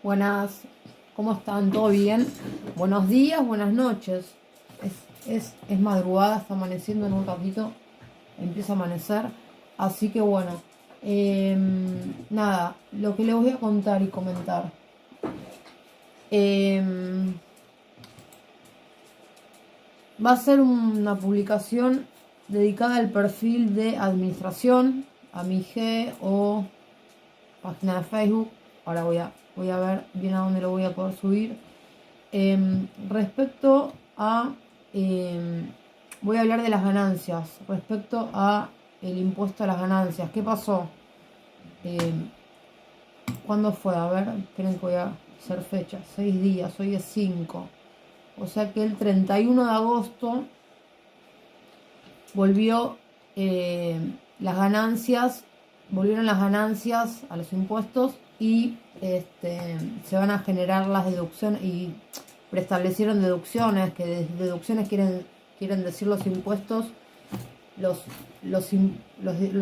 Buenas, ¿cómo están? ¿Todo bien? Buenos días, buenas noches. Es madrugada, está amaneciendo en un ratito, empieza a amanecer. Así que bueno, nada, lo que les voy a contar y comentar. Va a ser una publicación dedicada al perfil de administración, a mi G o página de Facebook. Ahora voy a ver bien a dónde lo voy a poder subir. Respecto a, voy a hablar de las ganancias, respecto a el impuesto a las ganancias. ¿Qué pasó? ¿Cuándo fue? A ver, esperen que voy a hacer fecha. 6 días, hoy es 5. O sea que el 31 de agosto volvió las ganancias, volvieron las ganancias a los impuestos y se van a generar las deducciones y preestablecieron deducciones, que deducciones quieren decir los impuestos, los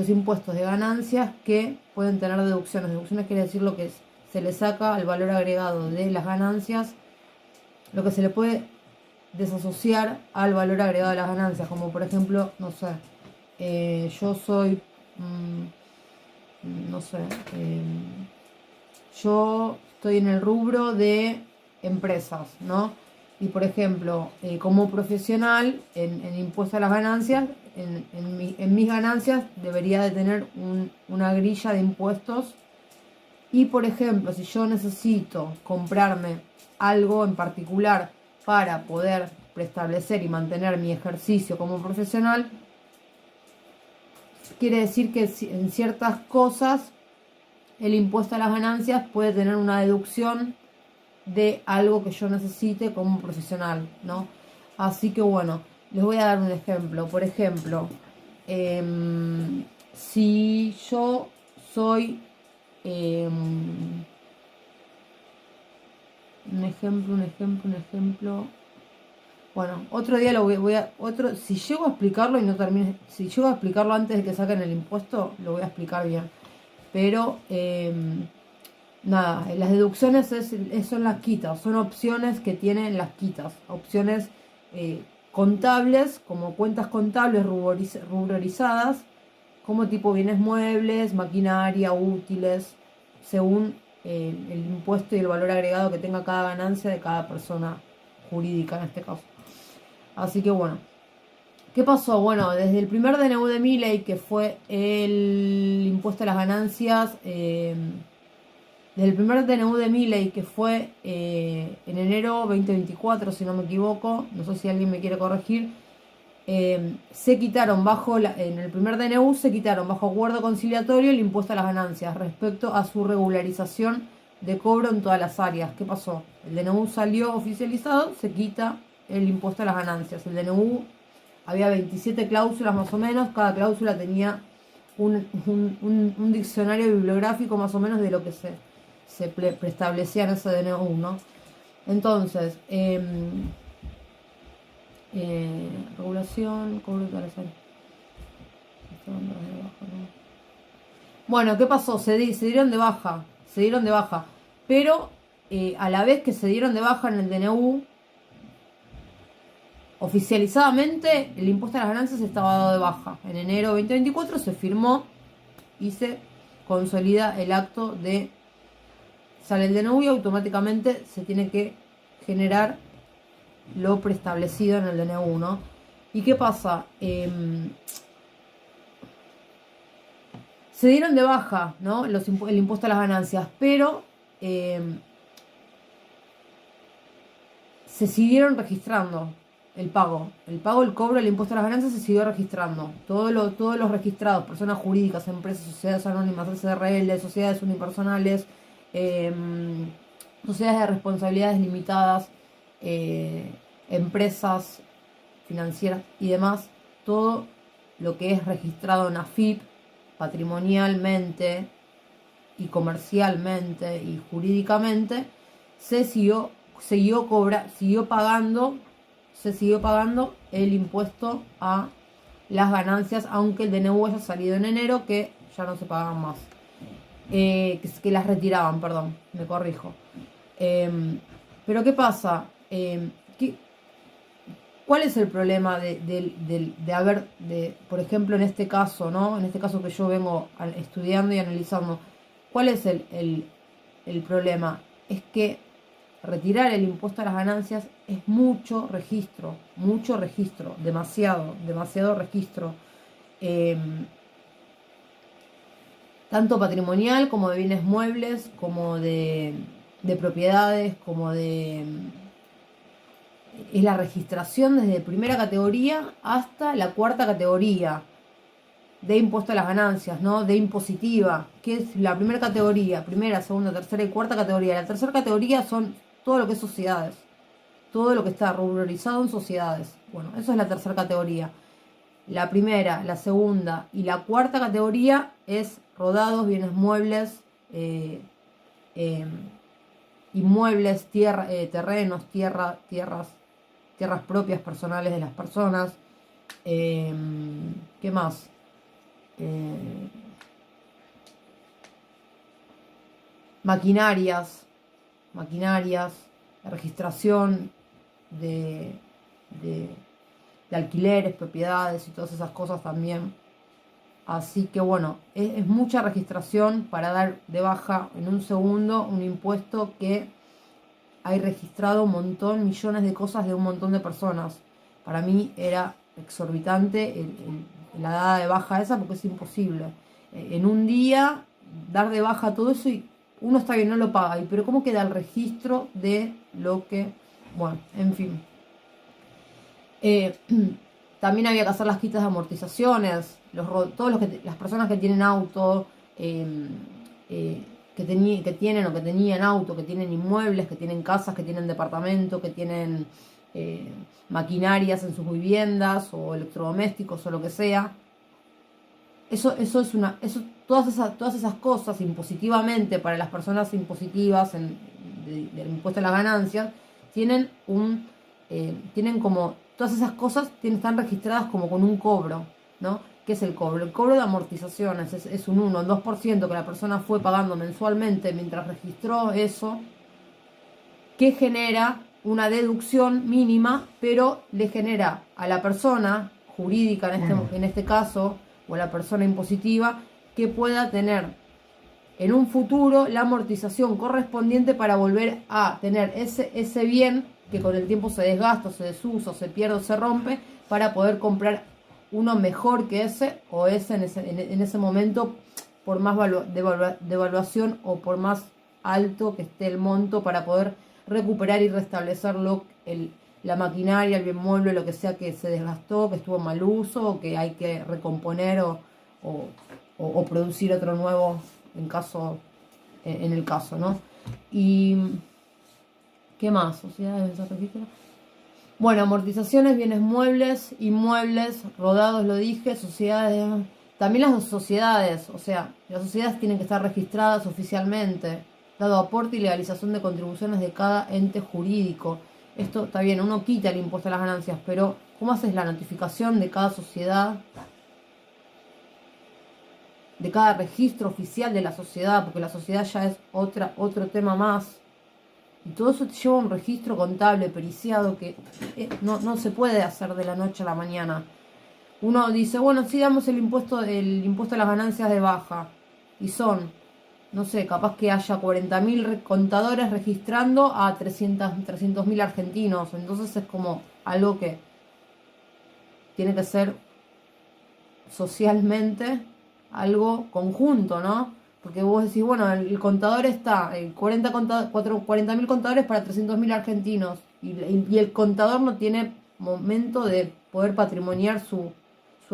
impuestos de ganancias que pueden tener deducciones. Deducciones quiere decir lo que se le saca al valor agregado de las ganancias, lo que se le puede desasociar al valor agregado de las ganancias, como por ejemplo, no sé, yo soy, no sé, yo estoy en el rubro de empresas, ¿no? Y por ejemplo, como profesional, en impuesto a las ganancias, en mis ganancias debería de tener una grilla de impuestos. Y por ejemplo, si yo necesito comprarme algo en particular para poder preestablecer y mantener mi ejercicio como profesional, quiere decir que en ciertas cosas el impuesto a las ganancias puede tener una deducción de algo que yo necesite como profesional, ¿no? Así que bueno, les voy a dar un ejemplo. Por ejemplo, si yo soy un ejemplo. Bueno, otro día si llego a explicarlo y no termine, si llego a explicarlo antes de que saquen el impuesto, lo voy a explicar bien. Pero nada, las deducciones son las quitas, son opciones que tienen las quitas, opciones contables, como cuentas contables ruborizadas, como tipo bienes muebles, maquinaria, útiles, según el impuesto y el valor agregado que tenga cada ganancia de cada persona jurídica en este caso. Así que bueno, ¿qué pasó? Bueno, desde el primer DNU de Milei, que fue el impuesto a las ganancias, desde el primer DNU de Milei, que fue en enero 2024, si no me equivoco, no sé si alguien me quiere corregir, se quitaron en el primer DNU se quitaron bajo acuerdo conciliatorio el impuesto a las ganancias respecto a su regularización de cobro en todas las áreas. ¿Qué pasó? El DNU salió oficializado, se quita el impuesto a las ganancias. El DNU había 27 cláusulas más o menos, cada cláusula tenía un diccionario bibliográfico más o menos de lo que se preestablecía en ese DNU, ¿no? Entonces, regulación, cobro de las áreas. Bueno, ¿qué pasó? Se dieron de baja, pero a la vez que se dieron de baja en el DNU, oficializadamente el impuesto a las ganancias estaba dado de baja. En enero 2024 se firmó y se consolida el acto de... Sale el DNU y automáticamente se tiene que generar lo preestablecido en el DNU, ¿no? ¿Y qué pasa? Se dieron de baja, ¿no? El impuesto a las ganancias, pero se siguieron registrando el pago. El cobro del impuesto a las ganancias se siguió registrando. Todos los registrados, personas jurídicas, empresas, sociedades anónimas, SRL, sociedades unipersonales, sociedades de responsabilidades limitadas, empresas financieras y demás, todo lo que es registrado en AFIP, patrimonialmente y comercialmente y jurídicamente, se siguió pagando el impuesto a las ganancias, aunque el DNU haya salido en enero, que ya no se pagaban más, que las retiraban, perdón, me corrijo. Pero ¿qué pasa? ¿Cuál es el problema por ejemplo, en este caso, ¿no? En este caso que yo vengo estudiando y analizando, ¿cuál es el problema? Es que retirar el impuesto a las ganancias es mucho registro, demasiado registro. Eh, Tanto patrimonial como de bienes muebles, como de propiedades, como de... Es la registración desde primera categoría hasta la cuarta categoría de impuesto a las ganancias, ¿no? De impositiva, que es la primera categoría, primera, segunda, tercera y cuarta categoría. La tercera categoría son todo lo que es sociedades, todo lo que está ruborizado en sociedades. Bueno, eso es la tercera categoría. La primera, la segunda y la cuarta categoría es rodados, bienes muebles, eh, eh, inmuebles, terrenos, tierras propias personales de las personas. ¿Qué más? Maquinarias, registración de, de, de alquileres, propiedades y todas esas cosas también. Así que bueno, es mucha registración para dar de baja en un segundo un impuesto que hay registrado un montón, millones de cosas de un montón de personas. Para mí era exorbitante la dada de baja esa porque es imposible. En un día dar de baja todo eso y uno está bien, no lo paga. Pero ¿cómo queda el registro de lo que... Bueno, en fin. También había que hacer las quitas de amortizaciones, las personas que tienen auto, que tienen o que tenían auto, que tienen inmuebles, que tienen casas, que tienen departamento, que tienen maquinarias en sus viviendas o electrodomésticos o lo que sea. Todas esas cosas impositivamente para las personas impositivas del impuesto a las ganancias tienen como todas esas cosas están registradas como con un cobro, ¿no? ¿Qué es el cobro? El cobro de amortizaciones es un 1 o 2% que la persona fue pagando mensualmente mientras registró eso, que genera una deducción mínima, pero le genera a la persona jurídica en este caso, o a la persona impositiva, que pueda tener en un futuro la amortización correspondiente para volver a tener ese bien que con el tiempo se desgasta, se desusa, se pierde o se rompe, para poder comprar uno mejor que ese, o ese en ese momento por más devaluación o por más alto que esté el monto, para poder recuperar y restablecer la maquinaria, el bien mueble, lo que sea que se desgastó, que estuvo mal uso, o que hay que recomponer o producir otro nuevo en el caso, ¿no? Y ¿qué más? Sociedades de registro. Bueno, amortizaciones, bienes muebles, inmuebles, rodados, lo dije, sociedades. También las sociedades, o sea, las sociedades tienen que estar registradas oficialmente, dado aporte y legalización de contribuciones de cada ente jurídico. Esto está bien, uno quita el impuesto a las ganancias, pero ¿cómo haces la notificación de cada sociedad? De cada registro oficial de la sociedad, porque la sociedad ya es otro tema más. Y todo eso te lleva a un registro contable, periciado, que no se puede hacer de la noche a la mañana. Uno dice, bueno, sí damos el impuesto a las ganancias de baja. Y son, no sé, capaz que haya 40.000 contadores registrando a 300.000 argentinos. Entonces es como algo que tiene que ser socialmente algo conjunto, ¿no? Porque vos decís, bueno, el contador está, 40.000 contadores para 300.000 argentinos, y el contador no tiene momento de poder patrimoniar su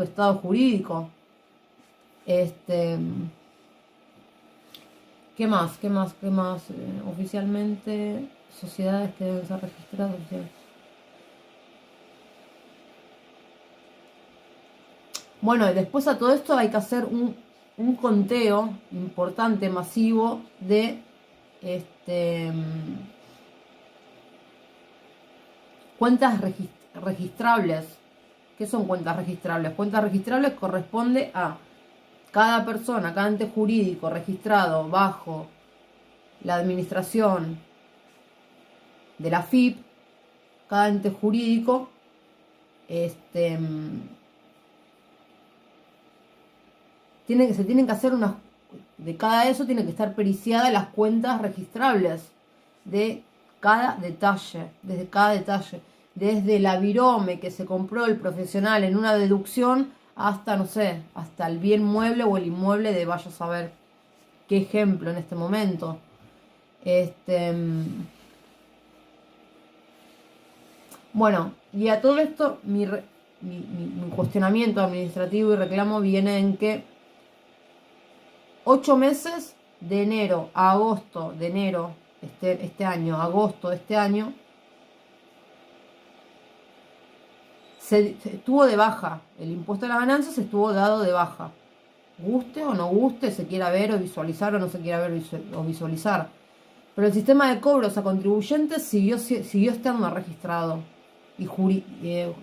estado jurídico. ¿Qué más? Oficialmente, sociedades que deben ser registradas. Bueno, y después a todo esto hay que hacer un conteo importante, masivo, de cuentas registrables. ¿Qué son cuentas registrables? Cuentas registrables corresponde a cada persona, cada ente jurídico registrado bajo la administración de la AFIP, cada ente jurídico, se tienen que hacer unas, de cada eso tienen que estar periciadas las cuentas registrables de cada detalle, desde cada detalle, desde la virome que se compró el profesional en una deducción hasta, no sé, hasta el bien mueble o el inmueble de vaya a saber qué ejemplo en este momento. Bueno, y a todo esto mi cuestionamiento administrativo y reclamo viene en que 8 meses de enero a agosto de enero este año, agosto de este año, se estuvo de baja. El impuesto a las ganancias estuvo dado de baja. Guste o no guste, se quiera ver o visualizar o no se quiera ver o visualizar. Pero el sistema de cobros a contribuyentes siguió estando registrado.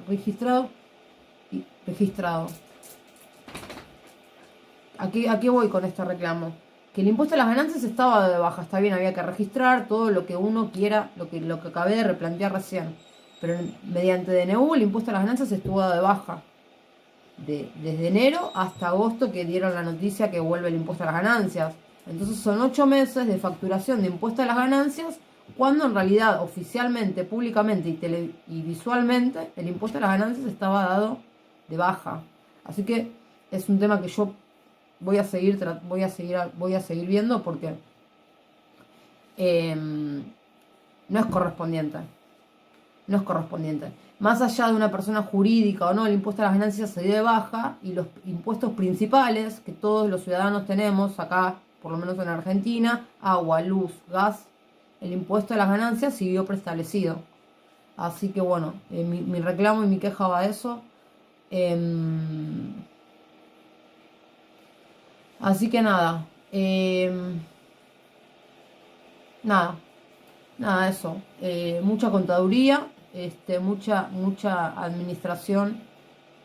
Registrado. ¿A qué voy con este reclamo? Que el impuesto a las ganancias estaba de baja. Está bien, había que registrar todo lo que uno quiera, lo que acabé de replantear recién. Pero mediante DNU el impuesto a las ganancias estuvo de baja. Desde enero hasta agosto que dieron la noticia que vuelve el impuesto a las ganancias. Entonces son 8 meses de facturación de impuesto a las ganancias, cuando en realidad oficialmente, públicamente y visualmente el impuesto a las ganancias estaba dado de baja. Así que es un tema que yo voy a seguir viendo porque no es correspondiente. No es correspondiente. Más allá de una persona jurídica o no, el impuesto a las ganancias se dio de baja y los impuestos principales que todos los ciudadanos tenemos acá, por lo menos en Argentina, agua, luz, gas, el impuesto a las ganancias siguió preestablecido. Así que bueno, mi reclamo y mi queja va a eso. Así que nada. Nada, eso. Mucha contaduría, mucha administración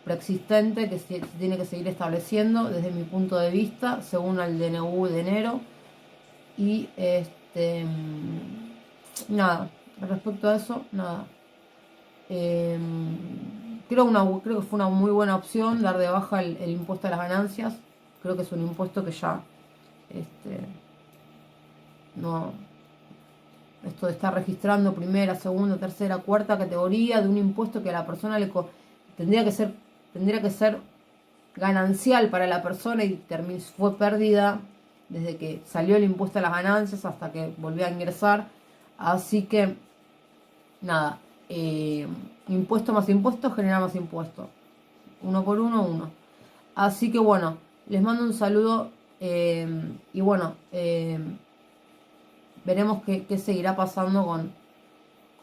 preexistente que se tiene que seguir estableciendo desde mi punto de vista, según el DNU de enero. Y nada, respecto a eso, nada. Creo que fue una muy buena opción dar de baja el impuesto a las ganancias. Creo que es un impuesto que ya no. Esto de estar registrando primera, segunda, tercera, cuarta categoría de un impuesto que a la persona tendría que ser ganancial para la persona y fue pérdida desde que salió el impuesto a las ganancias hasta que volvió a ingresar. Así que nada, impuesto más impuesto genera más impuesto. Uno por uno, uno. Así que bueno, les mando un saludo y bueno, veremos qué seguirá pasando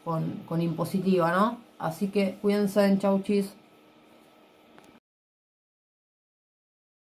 con impositiva, ¿no? Así que cuídense, chau chis.